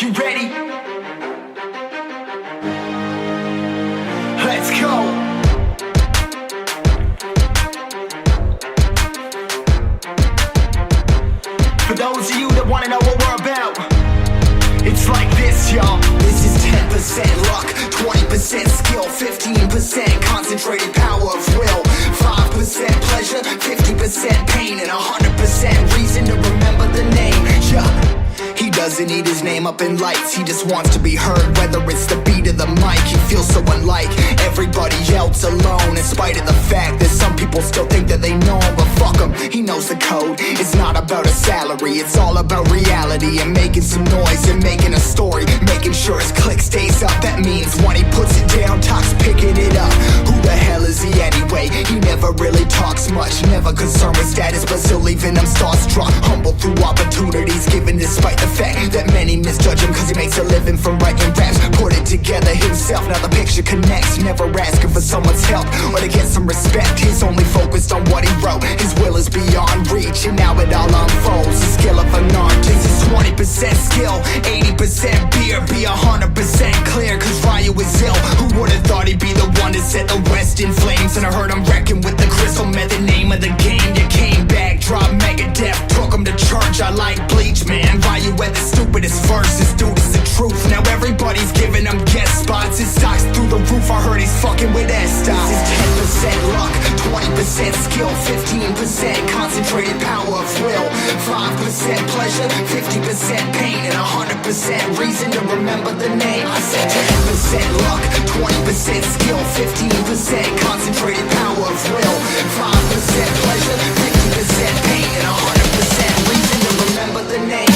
You ready? Let's go! For those of you that wanna know what we're about, it's like this, y'all. This is 10% luck, 20% skill, 15% concentrated power of will, 5% pleasure, 50% pain, and 100% reason to remember the name. Yeah. He doesn't need his name up in lights, he just wants to be heard, whether it's the beat of the mic. He feels so unlike everybody else, alone, in spite of the fact that some people still think that they know him. But fuck him, he knows the code. It's not about a salary, it's all about reality and making some noise and making a story, making sure his click stays up. That means when he puts it down, talks picking it up. Who the hell is he anyway? He never really talks much, never concerned with status, but still leaving them starstruck. Humble through opportunities given despite the fact that many misjudge him cause he makes a living from writing raps. Put it together himself, now the picture connects. Never asking for someone's help or to get some respect. He's only focused on what he wrote. His will is beyond reach and now it all unfolds. The skill of an artist is 20% skill, 80% beer, be 100% clear cause Ryu is ill. Who would've thought he'd be the one to set the West in flames? And I heard him wrecking with the crystal method, name of the game. You came back, dropped Megadeth, took him to church. I like Bleach, man. Ryu had the stupidest verses, dude, it's the truth. Now everybody's giving him guest spots. His stocks through the roof, I heard he's fucking with S-Stop. This is 10% luck, 20% skill, 15% concentrated power of will, 5% pleasure, 50% pain, and 100% reason to remember the name. I said 10% luck, 20% skill, 15% concentrated power of will, 5% pleasure, 50% pain, and 100% reason to remember the name.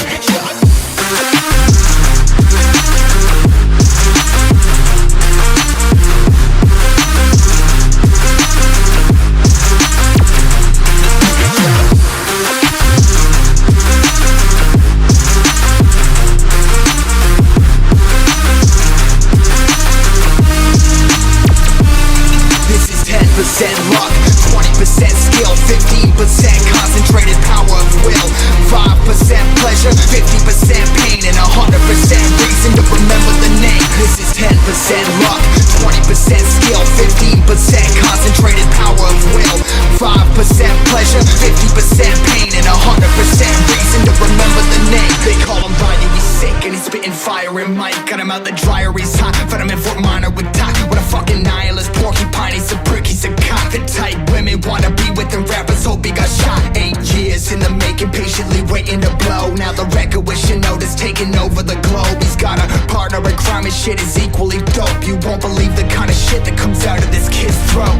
Luck, 20% skill, 15% concentrated power of will, 5% pleasure, 50% pain, and 100% reason to remember the name. This is 10% luck, 20% skill, 15% concentrated power of will, 5% pleasure, 50% pain, and 100% reason to remember the name. They call him Ryu, he's sick and he's spitting fire in mic. Got him out the dryer, he's hot, but I'm in Fort Minor with Doc. What a fucking nihilist, porcupine, he's a prick, he's a cock. The type women wanna be with them rappers, hope he got shot. 8 years in the making, patiently waiting to blow. Now the record with Shinoda's taking over the globe. He's got a partner in crime, his shit is equally dope. You won't believe the kind of shit that comes out of this kid's throat.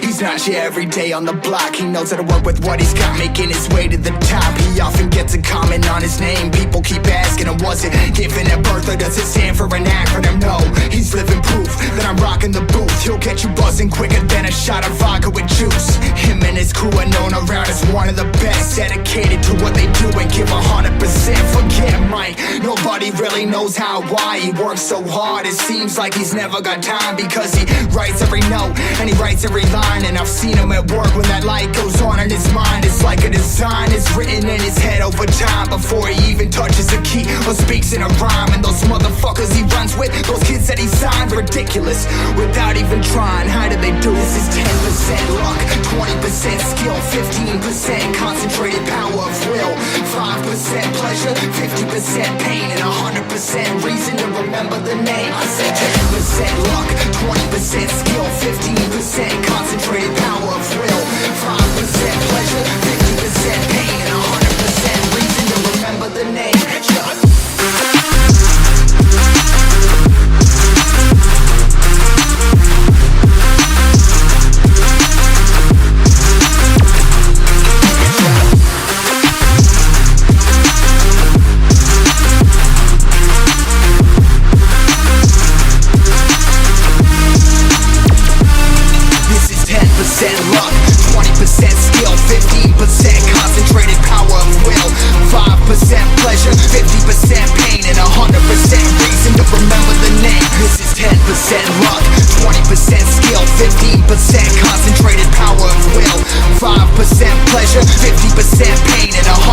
He's not your everyday on the block. He knows how to work with what he's got, making his way to the top. He often gets a comment on his name. People keep asking him, was it given at birth or does it stand for an acronym? No, he's living proof that I'm rocking the booth. He'll get you buzzing quicker than a shot of vodka with juice. Him and his crew are known around as one of the best, dedicated to what they do and give 100%. Forget Mike, nobody really knows how, why he works so hard. It seems like he's never got time because he writes every note and he writes every line. And I've seen him at work when that light goes on in his mind. It's like a design is written in his head over time before he even touches a key or speaks in a rhyme. And those motherfuckers he runs with, those kids that he signed, ridiculous without even trying. How did they do this? Is 10% luck, 20% skill, 15% concentrated power of will, 5% pleasure, 50% pain, and 100% reason to remember the name. I said 10% luck, 20% skill, 15% concentrated power of will, 5% pleasure, 50% pain, and 100% reason to remember the name. Luck, 20% skill, 15% concentrated power of will, 5% pleasure, 50% pain, and 100% reason to remember the name. This is 10% luck, 20% skill, 15% concentrated power of will, 5% pleasure, 50% pain, and 100%